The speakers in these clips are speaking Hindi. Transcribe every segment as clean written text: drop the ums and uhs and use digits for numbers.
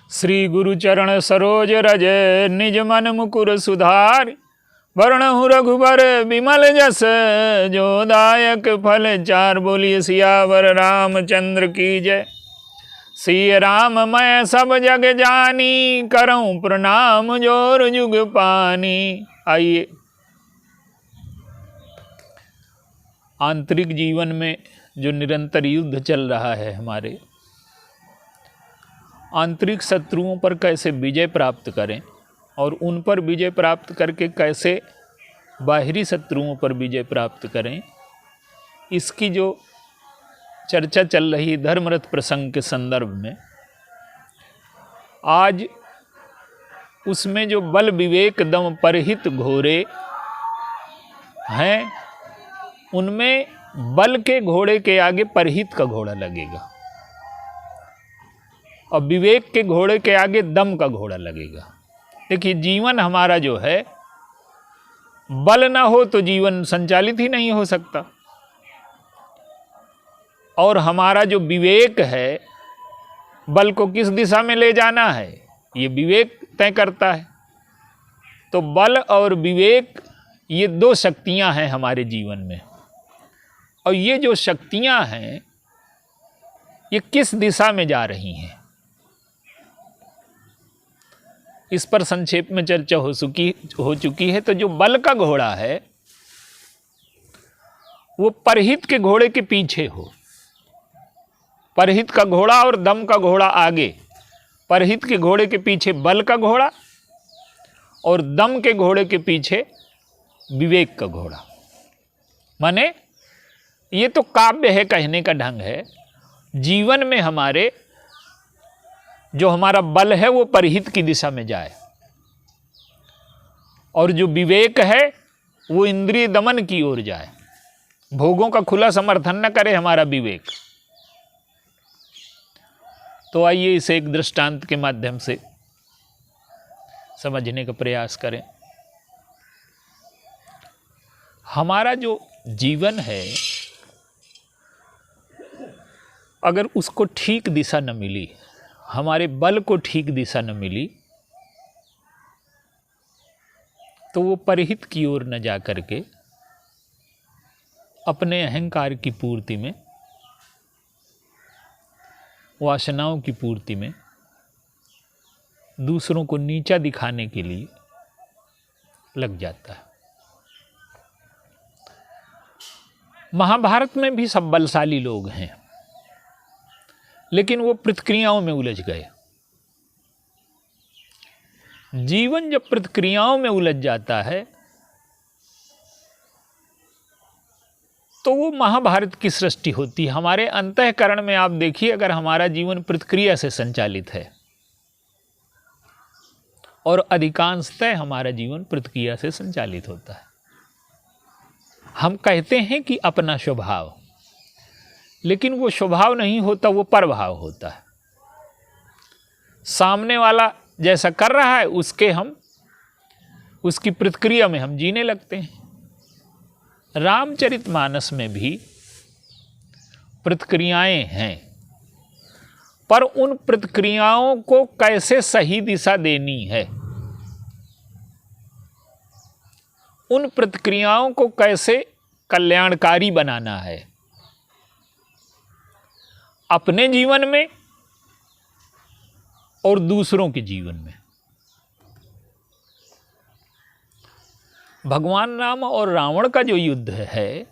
श्री गुरु चरण सरोज रज निज मन मुकुर सुधार। वरणहु रघुबर विमल जस जो दायक फल चार। बोलिए सियावर रामचंद्र की जय। सिय राम मैं सब जग जानी करऊं प्रणाम जोर जुग पानी। आइए, आंतरिक जीवन में जो निरंतर युद्ध चल रहा है, हमारे आंतरिक शत्रुओं पर कैसे विजय प्राप्त करें और उन पर विजय प्राप्त करके कैसे बाहरी शत्रुओं पर विजय प्राप्त करें, इसकी जो चर्चा चल रही धर्मरथ प्रसंग के संदर्भ में, आज उसमें जो बल विवेक दम परहित घोरे हैं, उनमें बल के घोड़े के आगे परहित का घोड़ा लगेगा और विवेक के घोड़े के आगे दम का घोड़ा लगेगा। देखिए, जीवन हमारा जो है, बल ना हो तो जीवन संचालित ही नहीं हो सकता, और हमारा जो विवेक है, बल को किस दिशा में ले जाना है ये विवेक तय करता है। तो बल और विवेक ये दो शक्तियां हैं हमारे जीवन में, और ये जो शक्तियां हैं ये किस दिशा में जा रही हैं, इस पर संक्षेप में चर्चा हो चुकी है। तो जो बल का घोड़ा है वो परहित के घोड़े के पीछे हो, परहित का घोड़ा और दम का घोड़ा आगे, परहित के घोड़े के पीछे बल का घोड़ा और दम के घोड़े के पीछे विवेक का घोड़ा। माने ये तो काव्य है, कहने का ढंग है। जीवन में हमारे जो हमारा बल है वो परहित की दिशा में जाए, और जो विवेक है वो इंद्रिय दमन की ओर जाए, भोगों का खुला समर्थन न करे हमारा विवेक। तो आइए इसे एक दृष्टांत के माध्यम से समझने का प्रयास करें। हमारा जो जीवन है, अगर उसको ठीक दिशा न मिली, हमारे बल को ठीक दिशा न मिली, तो वो परहित की ओर न जा करके अपने अहंकार की पूर्ति में, वासनाओं की पूर्ति में, दूसरों को नीचा दिखाने के लिए लग जाता है। महाभारत में भी सब बलशाली लोग हैं, लेकिन वो प्रतिक्रियाओं में उलझ गए। जीवन जब प्रतिक्रियाओं में उलझ जाता है तो वो महाभारत की सृष्टि होती है। हमारे अंतःकरण में आप देखिए, अगर हमारा जीवन प्रतिक्रिया से संचालित है, और अधिकांशतः हमारा जीवन प्रतिक्रिया से संचालित होता है। हम कहते हैं कि अपना स्वभाव, लेकिन वो स्वभाव नहीं होता, वो परभाव होता है। सामने वाला जैसा कर रहा है उसकी प्रतिक्रिया में हम जीने लगते हैं। रामचरितमानस में भी प्रतिक्रियाएं हैं, पर उन प्रतिक्रियाओं को कैसे सही दिशा देनी है, उन प्रतिक्रियाओं को कैसे कल्याणकारी बनाना है अपने जीवन में और दूसरों के जीवन में। भगवान राम और रावण का जो युद्ध है,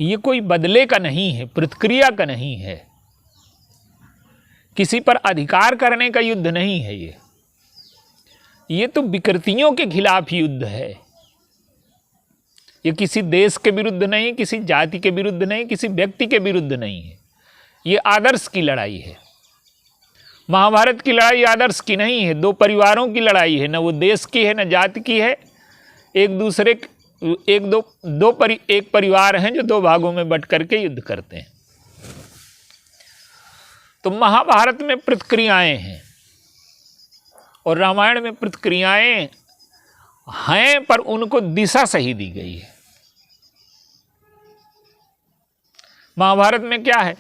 ये कोई बदले का नहीं है, प्रतिक्रिया का नहीं है, किसी पर अधिकार करने का युद्ध नहीं है। ये तो विकृतियों के खिलाफ युद्ध है। ये किसी देश के विरुद्ध नहीं, किसी जाति के विरुद्ध नहीं, किसी व्यक्ति के विरुद्ध नहीं है। ये आदर्श की लड़ाई है। महाभारत की लड़ाई आदर्श की नहीं है, दो परिवारों की लड़ाई है, न वो देश की है न जाति की है। एक परिवार हैं जो दो भागों में बंट करके युद्ध करते हैं। तो महाभारत में प्रतिक्रियाएं हैं और रामायण में प्रतिक्रियाएं हैं, पर उनको दिशा सही दी गई है। महाभारत में क्या है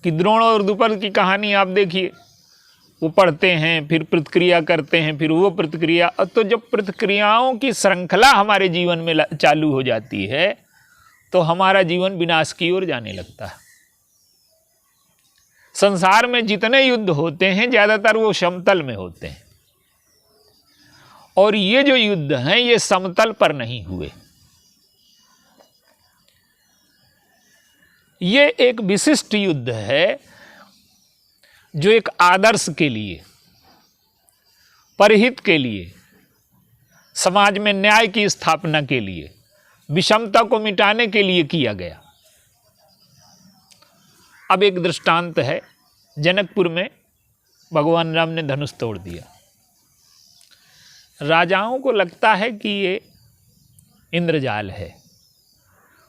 कि द्रोण और द्रुपद की कहानी आप देखिए, वो पढ़ते हैं, फिर प्रतिक्रिया करते हैं, फिर वो प्रतिक्रिया, तो जब प्रतिक्रियाओं की श्रृंखला हमारे जीवन में चालू हो जाती है तो हमारा जीवन विनाश की ओर जाने लगता है। संसार में जितने युद्ध होते हैं ज्यादातर वो समतल में होते हैं, और ये जो युद्ध हैं ये समतल पर नहीं हुए। ये एक विशिष्ट युद्ध है जो एक आदर्श के लिए, परहित के लिए, समाज में न्याय की स्थापना के लिए, विषमता को मिटाने के लिए किया गया। अब एक दृष्टांत है, जनकपुर में भगवान राम ने धनुष तोड़ दिया। राजाओं को लगता है कि ये इंद्रजाल है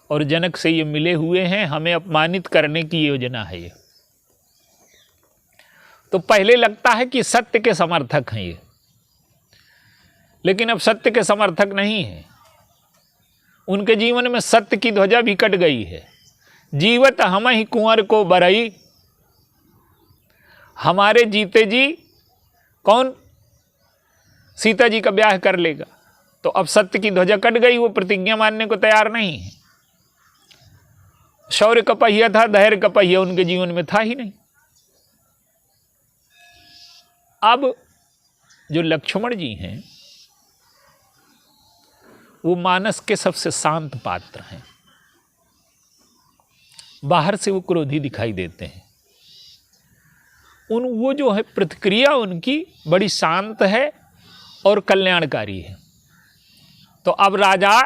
और जनक से ये मिले हुए हैं, हमें अपमानित करने की योजना है ये। तो पहले लगता है कि सत्य के समर्थक हैं ये, लेकिन अब सत्य के समर्थक नहीं हैं। उनके जीवन में सत्य की ध्वजा भी कट गई है। जीवत हम ही कुंवर को बरई, हमारे जीते जी कौन सीता जी का ब्याह कर लेगा। तो अब सत्य की ध्वजा कट गई, वो प्रतिज्ञा मानने को तैयार नहीं है। शौर्य का पहिया था, धैर्य का पहिया उनके जीवन में था ही नहीं। अब जो लक्ष्मण जी हैं वो मानस के सबसे शांत पात्र हैं। बाहर से वो क्रोधी दिखाई देते हैं, वो जो है प्रतिक्रिया उनकी बड़ी शांत है और कल्याणकारी है। तो अब राजा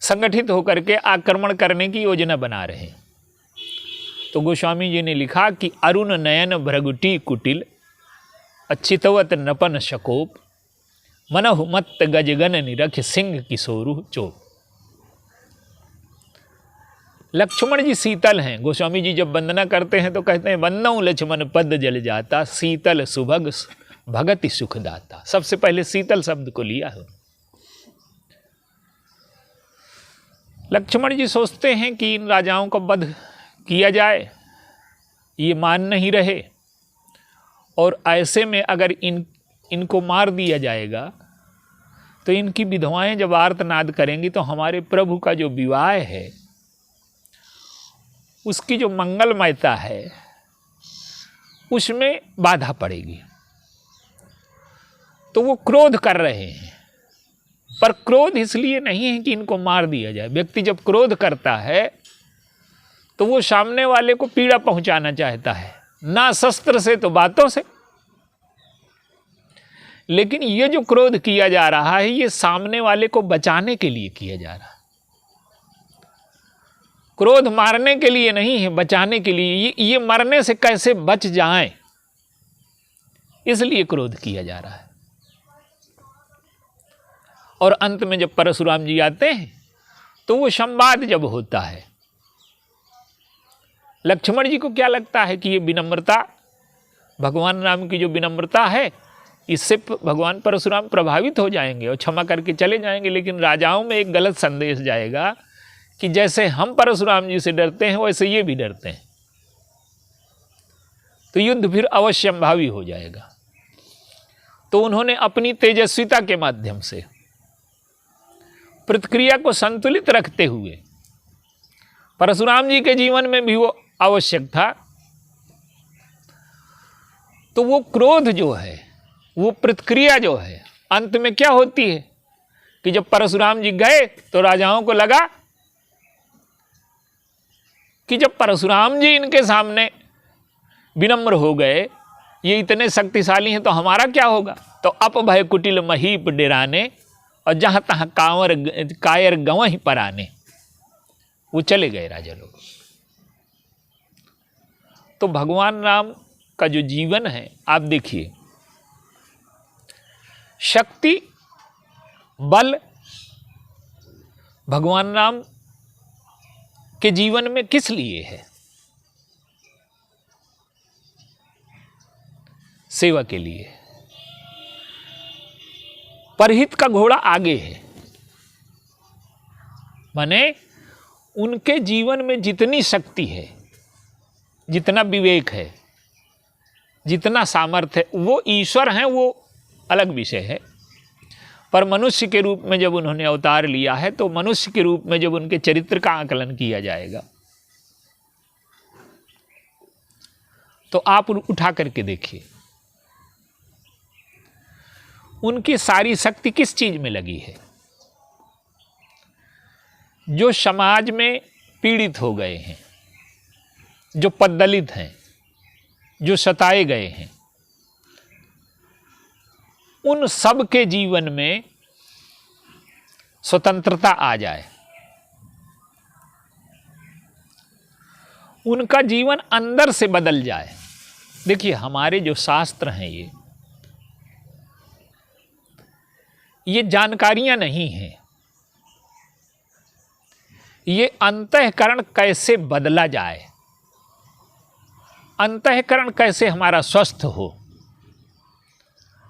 संगठित होकर के आक्रमण करने की योजना बना रहे हैं। तो गोस्वामी जी ने लिखा कि अरुण नयन भ्रगुटी कुटिल, अच्युतवत नपन शकोप, मनहु मत्त गजगन निरख सिंह किशोरु चोप। लक्ष्मण जी शीतल हैं। गोस्वामी जी जब वंदना करते हैं तो कहते हैं वंदनौ लक्ष्मण पद जल जाता, शीतल सुभग भगति सुखदाता। सबसे पहले शीतल शब्द को लिया है। लक्ष्मण जी सोचते हैं कि इन राजाओं का वध किया जाए, ये मान नहीं रहे, और ऐसे में अगर इनको मार दिया जाएगा तो इनकी विधवाएं जब आर्तनाद करेंगी तो हमारे प्रभु का जो विवाह है उसकी जो मंगलमयता है उसमें बाधा पड़ेगी। तो वो क्रोध कर रहे हैं, पर क्रोध इसलिए नहीं है कि इनको मार दिया जाए। व्यक्ति जब क्रोध करता है तो वो सामने वाले को पीड़ा पहुंचाना चाहता है, ना शस्त्र से तो बातों से। लेकिन ये जो क्रोध किया जा रहा है ये सामने वाले को बचाने के लिए किया जा रहा है। क्रोध मारने के लिए नहीं है, बचाने के लिए। ये मरने से कैसे बच जाएं, इसलिए क्रोध किया जा रहा है। और अंत में जब परशुराम जी आते हैं तो वो संवाद जब होता है, लक्ष्मण जी को क्या लगता है कि ये विनम्रता, भगवान राम की जो विनम्रता है, इससे भगवान परशुराम प्रभावित हो जाएंगे और क्षमा करके चले जाएंगे। लेकिन राजाओं में एक गलत संदेश जाएगा कि जैसे हम परशुराम जी से डरते हैं वैसे ये भी डरते हैं, तो युद्ध फिर अवश्यंभावी हो जाएगा। तो उन्होंने अपनी तेजस्विता के माध्यम से प्रतिक्रिया को संतुलित रखते हुए, परशुराम जी के जीवन में भी वो आवश्यक था, तो वो क्रोध जो है, वो प्रतिक्रिया जो है, अंत में क्या होती है कि जब परशुराम जी गए तो राजाओं को लगा कि जब परशुराम जी इनके सामने विनम्र हो गए, ये इतने शक्तिशाली हैं, तो हमारा क्या होगा। तो अपभय कुटिल महीप डेराने, और जहाँ तहाँ कायर गंवहि पराने, वो चले गए राजा लोग। तो भगवान राम का जो जीवन है आप देखिए, शक्ति, बल भगवान राम के जीवन में किस लिए है? सेवा के लिए। परहित का घोड़ा आगे है, माने उनके जीवन में जितनी शक्ति है जितना विवेक है, जितना सामर्थ्य है, वो ईश्वर हैं, वो अलग विषय है। पर मनुष्य के रूप में जब उन्होंने अवतार लिया है, तो मनुष्य के रूप में जब उनके चरित्र का आकलन किया जाएगा, तो आप उठा करके देखिए, उनकी सारी शक्ति किस चीज में लगी है? जो समाज में पीड़ित हो गए हैं, जो पद्दलित हैं, जो सताए गए हैं, उन सब के जीवन में स्वतंत्रता आ जाए, उनका जीवन अंदर से बदल जाए। देखिए, हमारे जो शास्त्र हैं, ये जानकारियां नहीं हैं, ये अंतःकरण कैसे बदला जाए, अंतःकरण कैसे हमारा स्वस्थ हो,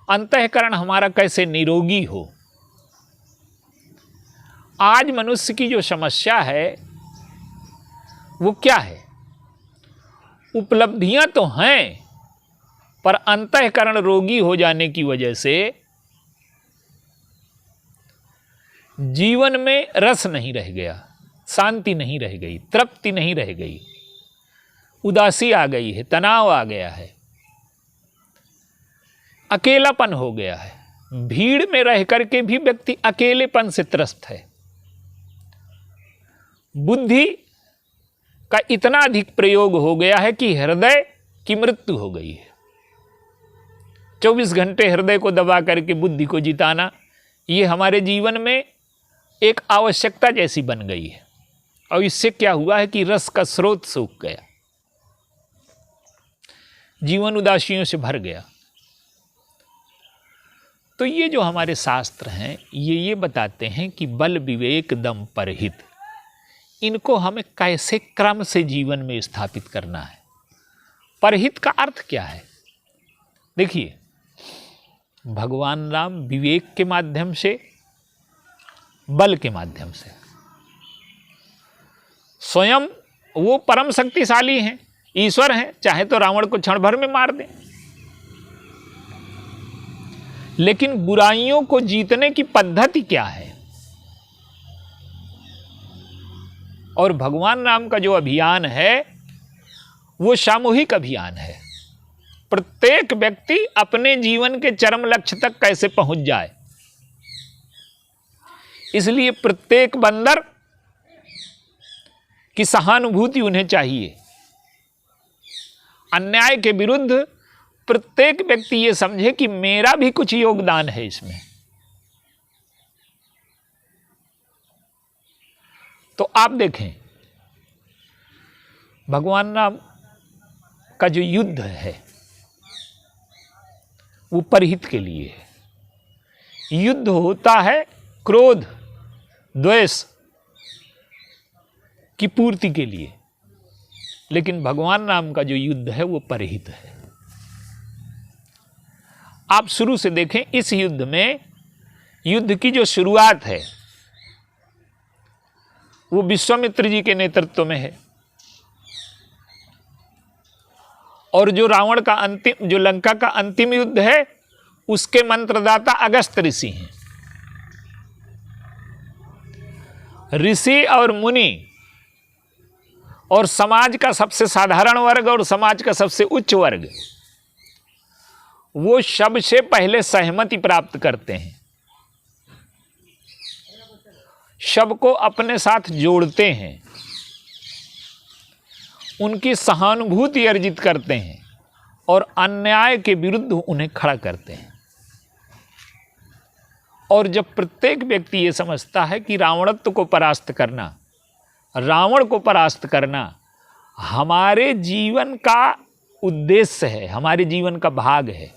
अंतःकरण हमारा कैसे निरोगी हो। आज मनुष्य की जो समस्या है वो क्या है? उपलब्धियां तो हैं, पर अंतःकरण रोगी हो जाने की वजह से जीवन में रस नहीं रह गया, शांति नहीं रह गई, तृप्ति नहीं रह गई, उदासी आ गई है, तनाव आ गया है, अकेलापन हो गया है। भीड़ में रह करके भी व्यक्ति अकेलेपन से त्रस्त है। बुद्धि का इतना अधिक प्रयोग हो गया है कि हृदय की मृत्यु हो गई है। 24 घंटे हृदय को दबा करके बुद्धि को जिताना, ये हमारे जीवन में एक आवश्यकता जैसी बन गई है। और इससे क्या हुआ है कि रस का स्रोत सूख गया, जीवन उदासियों से भर गया। तो ये जो हमारे शास्त्र हैं, ये बताते हैं कि बल विवेक दम परहित, इनको हमें कैसे क्रम से जीवन में स्थापित करना है। परहित का अर्थ क्या है? देखिए, भगवान राम विवेक के माध्यम से, बल के माध्यम से, स्वयं वो परम शक्तिशाली हैं, ईश्वर हैं, चाहे तो रावण को क्षण भर में मार दें। लेकिन बुराइयों को जीतने की पद्धति क्या है? और भगवान राम का जो अभियान है वो सामूहिक अभियान है। प्रत्येक व्यक्ति अपने जीवन के चरम लक्ष्य तक कैसे पहुंच जाए, इसलिए प्रत्येक बंदर की सहानुभूति उन्हें चाहिए। अन्याय के विरुद्ध प्रत्येक व्यक्ति ये समझे कि मेरा भी कुछ योगदान है इसमें। तो आप देखें, भगवान राम का जो युद्ध है वो परहित के लिए है। युद्ध होता है क्रोध द्वेष की पूर्ति के लिए, लेकिन भगवान राम का जो युद्ध है वो परहित है। आप शुरू से देखें, इस युद्ध में, युद्ध की जो शुरुआत है वो विश्वामित्र जी के नेतृत्व में है, और जो रावण का अंतिम, जो लंका का अंतिम युद्ध है, उसके मंत्रदाता अगस्त्य ऋषि हैं। ऋषि और मुनि और समाज का सबसे साधारण वर्ग और समाज का सबसे उच्च वर्ग, वो सबसे पहले सहमति प्राप्त करते हैं, सबको अपने साथ जोड़ते हैं, उनकी सहानुभूति अर्जित करते हैं और अन्याय के विरुद्ध उन्हें खड़ा करते हैं। और जब प्रत्येक व्यक्ति ये समझता है कि रावणत्व को परास्त करना, रावण को परास्त करना हमारे जीवन का उद्देश्य है, हमारे जीवन का भाग है।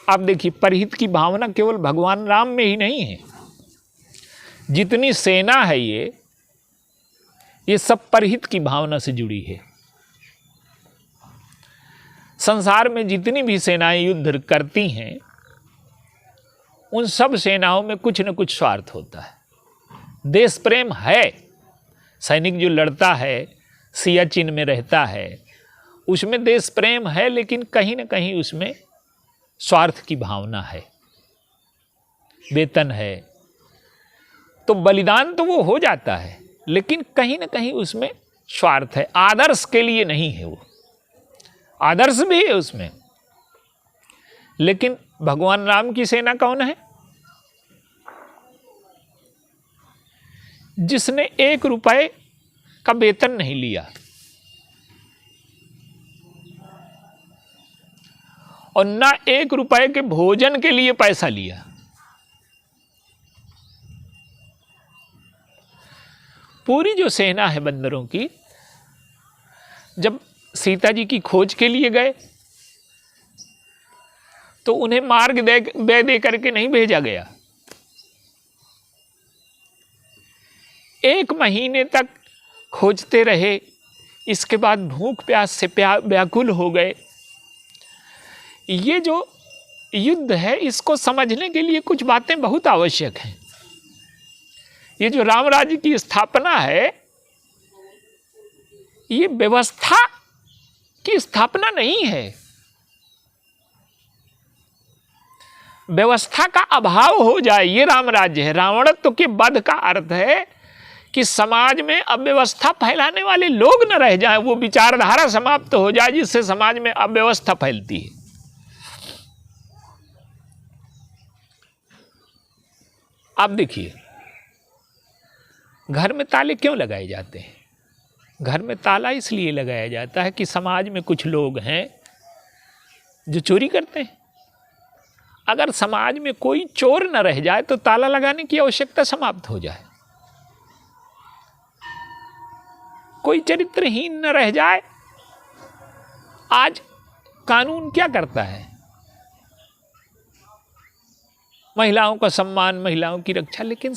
आप देखिए, परहित की भावना केवल भगवान राम में ही नहीं है, जितनी सेना है ये सब परहित की भावना से जुड़ी है। संसार में जितनी भी सेनाएं युद्ध करती हैं, उन सब सेनाओं में कुछ न कुछ स्वार्थ होता है। देश प्रेम है, सैनिक जो लड़ता है, सियाचिन में रहता है, उसमें देश प्रेम है, लेकिन कहीं ना कहीं उसमें स्वार्थ की भावना है, वेतन है। तो बलिदान तो वो हो जाता है, लेकिन कहीं ना कहीं उसमें स्वार्थ है, आदर्श के लिए नहीं है। वो आदर्श भी है उसमें, लेकिन भगवान राम की सेना कौन है? जिसने 1 रुपए का वेतन नहीं लिया और ना 1 रुपए के भोजन के लिए पैसा लिया। पूरी जो सेना है बंदरों की, जब सीता जी की खोज के लिए गए तो उन्हें मार्ग दे करके नहीं भेजा गया। 1 महीने तक खोजते रहे, इसके बाद भूख प्यास से व्याकुल हो गए। ये जो युद्ध है, इसको समझने के लिए कुछ बातें बहुत आवश्यक हैं। ये जो राम राज्य की स्थापना है, ये व्यवस्था की स्थापना नहीं है। व्यवस्था का अभाव हो जाए ये राम राज्य है। रावणत्व के वध का अर्थ है कि समाज में अव्यवस्था फैलाने वाले लोग न रह जाएं, वो विचारधारा समाप्त हो जाए जिससे समाज में अव्यवस्था फैलती है। आप देखिए, घर में ताले क्यों लगाए जाते हैं? घर में ताला इसलिए लगाया जाता है कि समाज में कुछ लोग हैं जो चोरी करते हैं। अगर समाज में कोई चोर न रह जाए तो ताला लगाने की आवश्यकता समाप्त हो जाए। कोई चरित्रहीन न रह जाए। आज कानून क्या करता है? महिलाओं का सम्मान, महिलाओं की रक्षा, लेकिन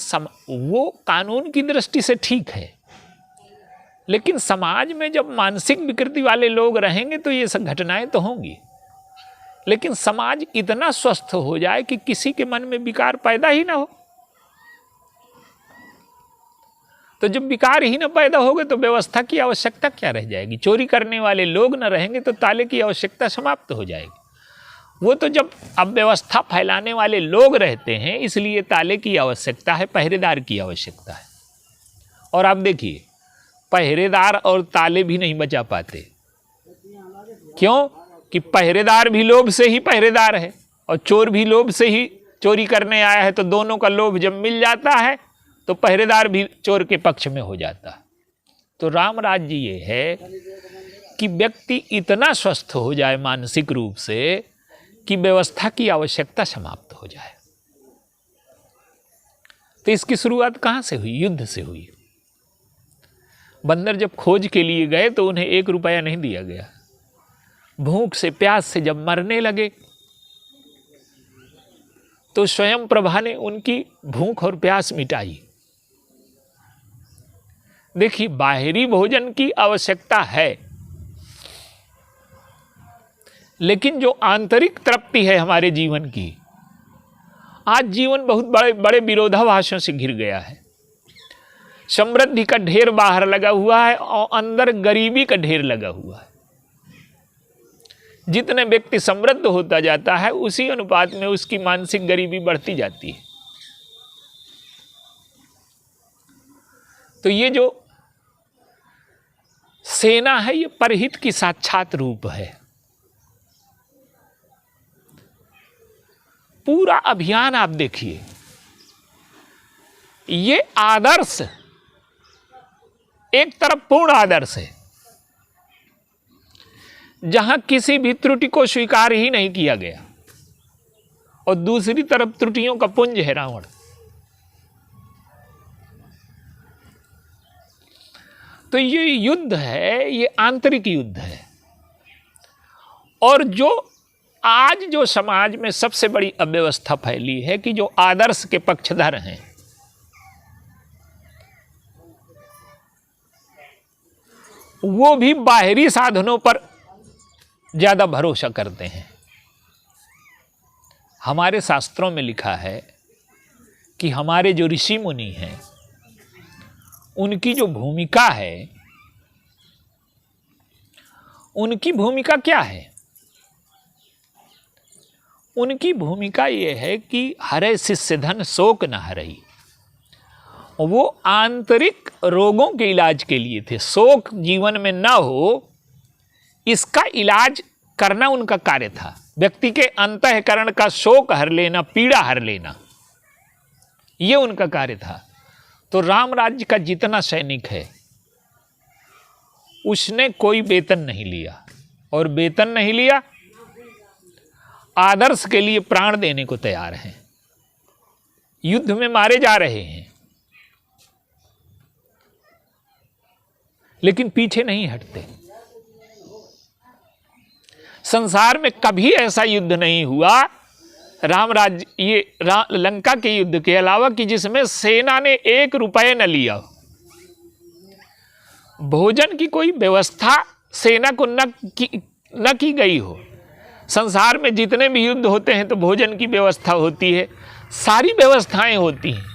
वो कानून की दृष्टि से ठीक है, लेकिन समाज में जब मानसिक विकृति वाले लोग रहेंगे तो ये सब घटनाएं तो होंगी। लेकिन समाज इतना स्वस्थ हो जाए कि किसी के मन में विकार पैदा ही ना हो। तो जब विकार ही ना पैदा होगा तो व्यवस्था की आवश्यकता क्या रह जाएगी? चोरी करने वाले लोग न रहेंगे तो ताले की आवश्यकता समाप्त हो जाएगी। वो तो जब अव्यवस्था फैलाने वाले लोग रहते हैं, इसलिए ताले की आवश्यकता है, पहरेदार की आवश्यकता है। और आप देखिए, पहरेदार और ताले भी नहीं बचा पाते। क्यों? कि पहरेदार भी लोभ से ही पहरेदार है और चोर भी लोभ से ही चोरी करने आया है। तो दोनों का लोभ जब मिल जाता है तो पहरेदार भी चोर के पक्ष में हो जाता है। तो राम राज्य ये है कि व्यक्ति इतना स्वस्थ हो जाए मानसिक रूप से कि व्यवस्था की आवश्यकता समाप्त हो जाए। तो इसकी शुरुआत कहाँ से हुई? युद्ध से हुई। बंदर जब खोज के लिए गए तो उन्हें 1 रुपया नहीं दिया गया। भूख से प्यास से जब मरने लगे तो स्वयं प्रभा ने उनकी भूख और प्यास मिटाई। देखिए, बाहरी भोजन की आवश्यकता है, लेकिन जो आंतरिक तृप्ति है हमारे जीवन की, आज जीवन बहुत बड़े बड़े विरोधाभासों से घिर गया है। समृद्धि का ढेर बाहर लगा हुआ है और अंदर गरीबी का ढेर लगा हुआ है। जितने व्यक्ति समृद्ध होता जाता है उसी अनुपात में उसकी मानसिक गरीबी बढ़ती जाती है। तो ये जो सेना है, ये परहित की साक्षात रूप है। पूरा अभियान आप देखिए, ये आदर्श एक तरफ पूर्ण आदर्श है, जहां किसी भी त्रुटि को स्वीकार ही नहीं किया गया, और दूसरी तरफ त्रुटियों का पुंज है रावण। तो ये युद्ध है, ये आंतरिक युद्ध है। और जो आज जो समाज में सबसे बड़ी अव्यवस्था फैली है कि जो आदर्श के पक्षधर हैं, वो भी बाहरी साधनों पर ज्यादा भरोसा करते हैं। हमारे शास्त्रों में लिखा है कि हमारे जो ऋषि मुनि हैं, उनकी जो भूमिका है उनकी भूमिका क्या है? उनकी भूमिका ये है कि हरे शिष्य धन शोक न हरई। वो आंतरिक रोगों के इलाज के लिए थे। शोक जीवन में न हो, इसका इलाज करना उनका कार्य था। व्यक्ति के अंतःकरण का शोक हर लेना, पीड़ा हर लेना, ये उनका कार्य था। तो राम राज्य का जितना सैनिक है, उसने कोई वेतन नहीं लिया, और वेतन नहीं लिया, आदर्श के लिए प्राण देने को तैयार हैं, युद्ध में मारे जा रहे हैं, लेकिन पीछे नहीं हटते। संसार में कभी ऐसा युद्ध नहीं हुआ राम राज्य, ये लंका के युद्ध के अलावा, कि जिसमें सेना ने 1 रुपये न लिया। भोजन की कोई व्यवस्था सेना को न की गई हो। संसार में जितने भी युद्ध होते हैं तो भोजन की व्यवस्था होती है, सारी व्यवस्थाएं होती हैं,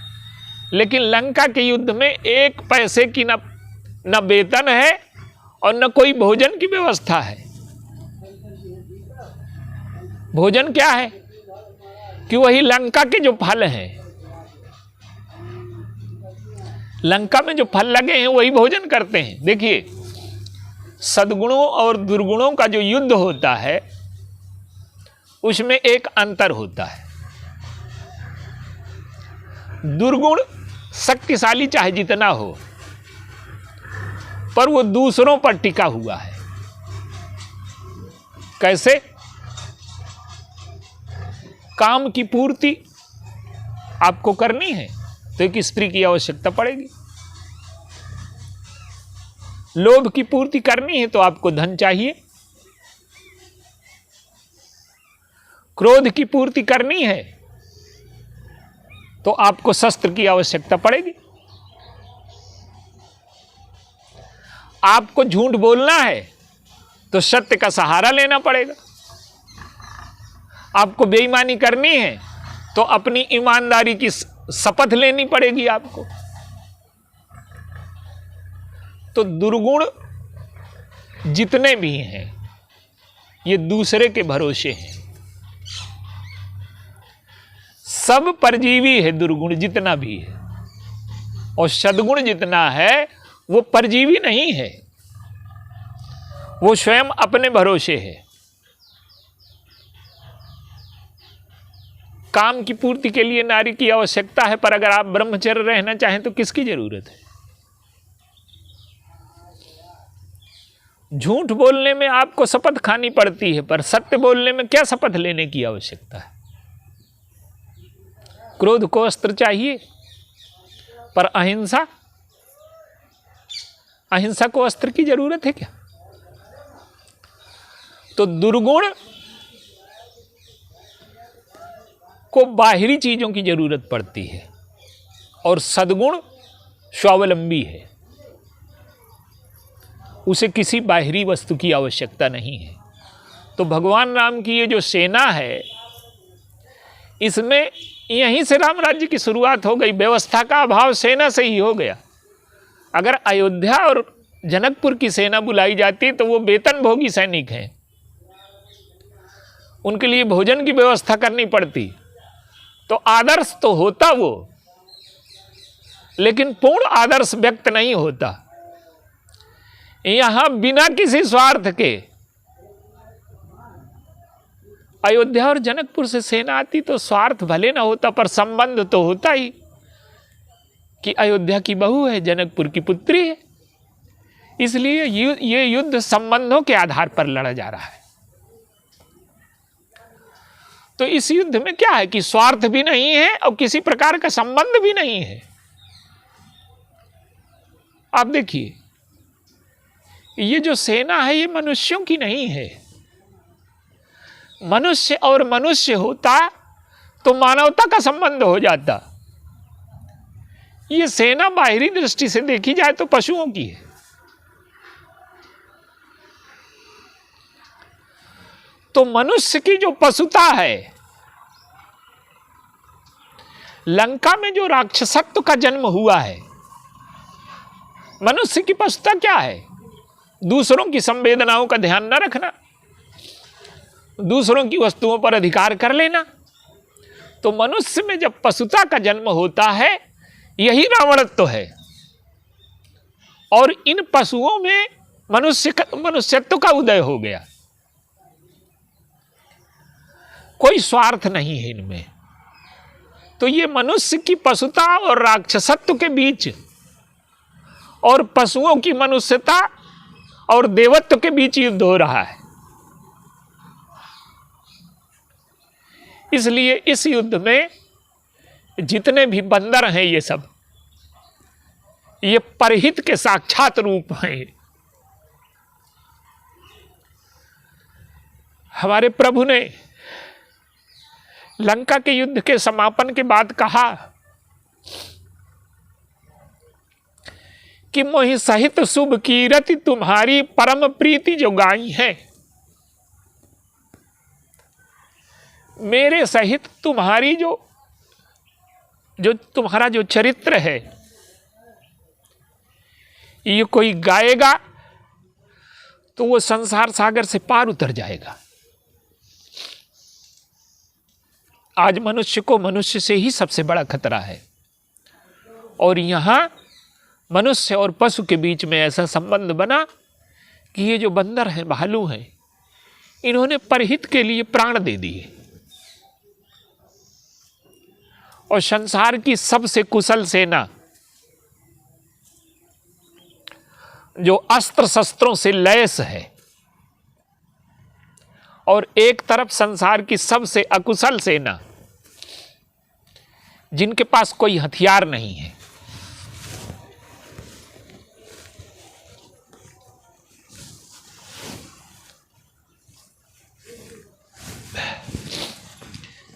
लेकिन लंका के युद्ध में 1 पैसे की न वेतन है और न कोई भोजन की व्यवस्था है। भोजन क्या है कि वही लंका के जो फल हैं, लंका में जो फल लगे हैं वही भोजन करते हैं। देखिए, सद्गुणों और दुर्गुणों का जो युद्ध होता है उसमें एक अंतर होता है। दुर्गुण शक्तिशाली चाहे जितना हो, पर वो दूसरों पर टिका हुआ है। कैसे? काम की पूर्ति आपको करनी है तो एक स्त्री की आवश्यकता पड़ेगी। लोभ की पूर्ति करनी है तो आपको धन चाहिए। क्रोध की पूर्ति करनी है तो आपको शस्त्र की आवश्यकता पड़ेगी। आपको झूठ बोलना है तो सत्य का सहारा लेना पड़ेगा। आपको बेईमानी करनी है तो अपनी ईमानदारी की शपथ लेनी पड़ेगी आपको। तो दुर्गुण जितने भी हैं ये दूसरे के भरोसे हैं। सब परजीवी है दुर्गुण जितना भी है, और सद्गुण जितना है वो परजीवी नहीं है, वो स्वयं अपने भरोसे है। काम की पूर्ति के लिए नारी की आवश्यकता है, पर अगर आप ब्रह्मचर्य रहना चाहें तो किसकी जरूरत है? झूठ बोलने में आपको शपथ खानी पड़ती है, पर सत्य बोलने में क्या शपथ लेने की आवश्यकता है? क्रोध को अस्त्र चाहिए, पर अहिंसा को अस्त्र की जरूरत है क्या? तो दुर्गुण को बाहरी चीजों की जरूरत पड़ती है और सद्गुण स्वावलंबी है, उसे किसी बाहरी वस्तु की आवश्यकता नहीं है। तो भगवान राम की ये जो सेना है, इसमें यहीं से राम राज्य की शुरुआत हो गई। व्यवस्था का अभाव सेना से ही हो गया। अगर अयोध्या और जनकपुर की सेना बुलाई जाती तो वो वेतन भोगी सैनिक हैं, उनके लिए भोजन की व्यवस्था करनी पड़ती, तो आदर्श तो होता वो, लेकिन पूर्ण आदर्श व्यक्त नहीं होता। यहां बिना किसी स्वार्थ के अयोध्या और जनकपुर से सेना आती तो स्वार्थ भले ना होता, पर संबंध तो होता ही कि अयोध्या की बहू है, जनकपुर की पुत्री है। इसलिए ये युद्ध संबंधों के आधार पर लड़ा जा रहा है। तो इस युद्ध में क्या है कि स्वार्थ भी नहीं है और किसी प्रकार का संबंध भी नहीं है। आप देखिए, ये जो सेना है ये मनुष्यों की नहीं है। मनुष्य और मनुष्य होता तो मानवता का संबंध हो जाता। ये सेना बाहरी दृष्टि से देखी जाए तो पशुओं की है। तो मनुष्य की जो पशुता है, लंका में जो राक्षसत्व का जन्म हुआ है, मनुष्य की पशुता क्या है? दूसरों की संवेदनाओं का ध्यान न रखना, दूसरों की वस्तुओं पर अधिकार कर लेना। तो मनुष्य में जब पशुता का जन्म होता है, यही रावणत्व है। और इन पशुओं में मनुष्यत्व का उदय हो गया। कोई स्वार्थ नहीं है इनमें। तो ये मनुष्य की पशुता और राक्षसत्व के बीच और पशुओं की मनुष्यता और देवत्व के बीच युद्ध हो रहा है। इसलिए इस युद्ध में जितने भी बंदर हैं, ये सब ये परहित के साक्षात रूप हैं। हमारे प्रभु ने लंका के युद्ध के समापन के बाद कहा कि मोहि सहित शुभ कीरति तुम्हारी परम प्रीति जो गाई है। मेरे सहित तुम्हारी जो तुम्हारा जो चरित्र है, ये कोई गाएगा तो वो संसार सागर से पार उतर जाएगा। आज मनुष्य को मनुष्य से ही सबसे बड़ा खतरा है। और यहां मनुष्य और पशु के बीच में ऐसा संबंध बना कि ये जो बंदर हैं, भालू हैं, इन्होंने परहित के लिए प्राण दे दिए। और संसार की सबसे कुशल सेना जो अस्त्र शस्त्रों से लैस है, और एक तरफ संसार की सबसे अकुशल सेना जिनके पास कोई हथियार नहीं है।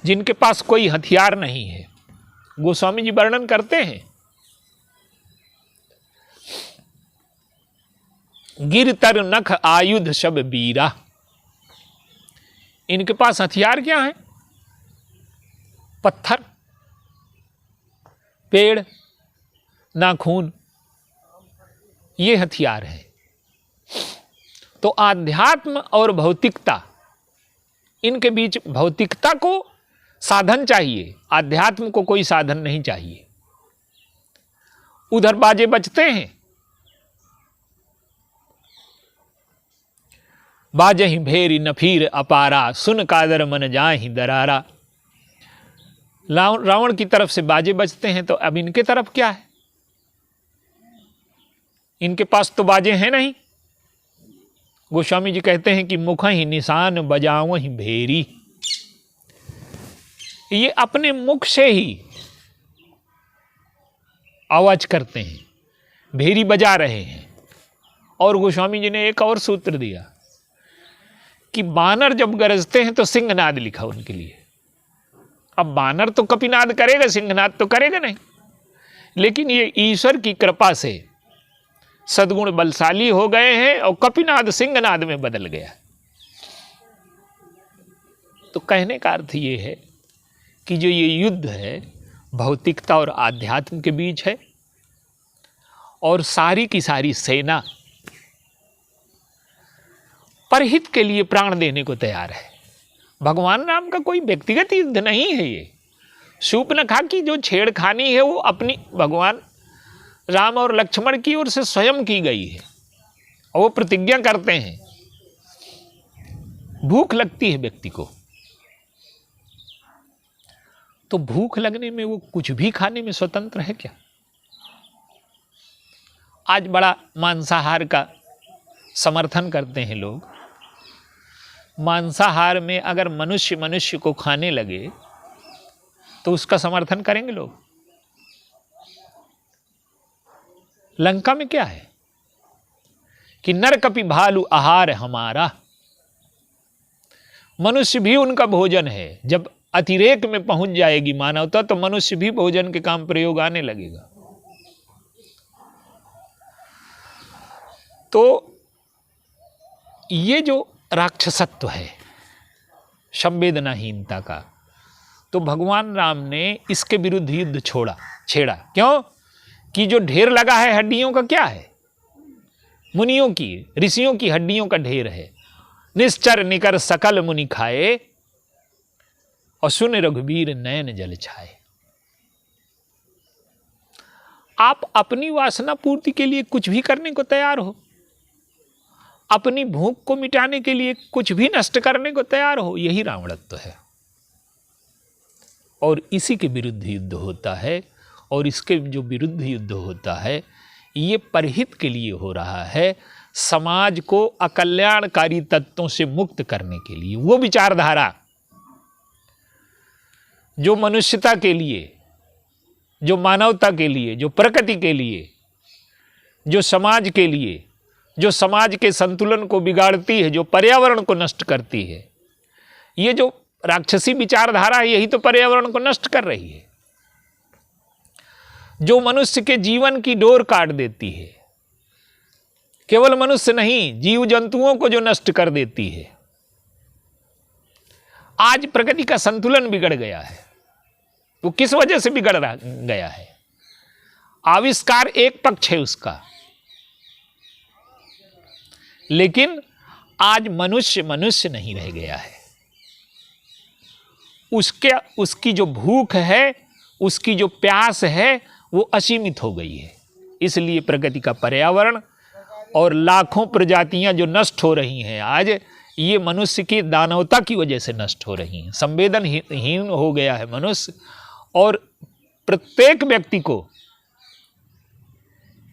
जिनके पास कोई हथियार नहीं है। गोस्वामी जी वर्णन करते हैं, गिरतर नख आयुध सब बीरा। इनके पास हथियार क्या है? पत्थर, पेड़, नाखून, ये हथियार है। तो आध्यात्म और भौतिकता, इनके बीच भौतिकता को साधन चाहिए, आध्यात्म को कोई साधन नहीं चाहिए। उधर बाजे बजते हैं, बाजहि भेरी नफीर अपारा, सुन कादर मन जाहि दरारा। रावण की तरफ से बाजे बजते हैं, तो अब इनके तरफ क्या है? इनके पास तो बाजे हैं नहीं। गोस्वामी जी कहते हैं कि मुख ही निशान बजाओ ही भेरी। ये अपने मुख से ही आवाज करते हैं, भेरी बजा रहे हैं। और गोस्वामी जी ने एक और सूत्र दिया कि बानर जब गरजते हैं तो सिंहनाद लिखा उनके लिए। अब बानर तो कपिनाद करेगा, सिंहनाद तो करेगा नहीं। लेकिन ये ईश्वर की कृपा से सद्गुण बलशाली हो गए हैं और कपिनाद सिंहनाद में बदल गया। तो कहने का अर्थ ये है कि जो ये युद्ध है भौतिकता और आध्यात्म के बीच है, और सारी की सारी सेना परहित के लिए प्राण देने को तैयार है। भगवान राम का कोई व्यक्तिगत युद्ध नहीं है। ये शूर्पणखा की जो छेड़खानी है वो अपनी भगवान राम और लक्ष्मण की ओर से स्वयं की गई है। और वो प्रतिज्ञा करते हैं, भूख लगती है व्यक्ति को, तो भूख लगने में वो कुछ भी खाने में स्वतंत्र है क्या? आज बड़ा मांसाहार का समर्थन करते हैं लोग। मांसाहार में अगर मनुष्य को खाने लगे तो उसका समर्थन करेंगे लोग। लंका में क्या है कि नरकपि भालू आहार हमारा, मनुष्य भी उनका भोजन है। जब अतिरेक में पहुंच जाएगी मानवता तो मनुष्य भी भोजन के काम प्रयोग आने लगेगा। तो ये जो राक्षसत्व है संवेदनाहीनता का, तो भगवान राम ने इसके विरुद्ध युद्ध छेड़ा। क्यों? कि जो ढेर लगा है हड्डियों का क्या है? मुनियों की, ऋषियों की हड्डियों का ढेर है। निश्चर निकर सकल मुनि खाए, और सुन रघुबीर नयन जल छाए। आप अपनी वासना पूर्ति के लिए कुछ भी करने को तैयार हो, अपनी भूख को मिटाने के लिए कुछ भी नष्ट करने को तैयार हो, यही रावणत्व है। और इसी के विरुद्ध युद्ध होता है, और इसके जो विरुद्ध युद्ध होता है ये परहित के लिए हो रहा है, समाज को अकल्याणकारी तत्वों से मुक्त करने के लिए। वो विचारधारा जो मनुष्यता के लिए, जो मानवता के लिए, जो प्रकृति के लिए, जो समाज के लिए, जो समाज के संतुलन को बिगाड़ती है, जो पर्यावरण को नष्ट करती है, ये जो राक्षसी विचारधारा है यही तो पर्यावरण को नष्ट कर रही है। जो मनुष्य के जीवन की डोर काट देती है, केवल मनुष्य नहीं जीव जंतुओं को जो नष्ट कर देती है। आज प्रकृति का संतुलन बिगड़ गया है। वो किस वजह से बिगड़ गया है? आविष्कार एक पक्ष है उसका, लेकिन आज मनुष्य मनुष्य नहीं रह गया है। उसकी जो भूख है, उसकी जो प्यास है, वो असीमित हो गई है। इसलिए प्रकृति का पर्यावरण और लाखों प्रजातियां जो नष्ट हो रही हैं आज, ये मनुष्य की दानवता की वजह से नष्ट हो रही हैं। संवेदनहीन हो गया है मनुष्य, और प्रत्येक व्यक्ति को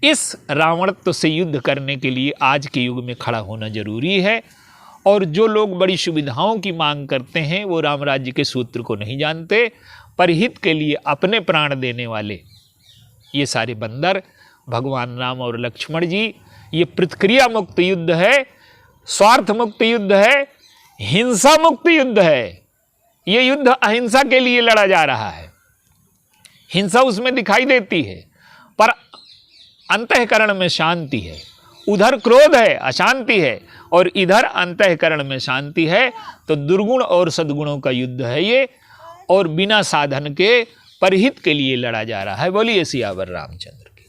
इस रावणत्व से युद्ध करने के लिए आज के युग में खड़ा होना जरूरी है। और जो लोग बड़ी सुविधाओं की मांग करते हैं वो राम राज्य के सूत्र को नहीं जानते। परहित के लिए अपने प्राण देने वाले ये सारे बंदर, भगवान राम और लक्ष्मण जी, ये प्रतिक्रिया मुक्त युद्ध है, स्वार्थ मुक्त युद्ध है, हिंसा मुक्त युद्ध है। ये युद्ध अहिंसा के लिए लड़ा जा रहा है। हिंसा उसमें दिखाई देती है, पर अंतःकरण में शांति है। उधर क्रोध है, अशांति है, और इधर अंतःकरण में शांति है। तो दुर्गुण और सद्गुणों का युद्ध है ये, और बिना साधन के परहित के लिए लड़ा जा रहा है। बोलिए सियावर रामचंद्र।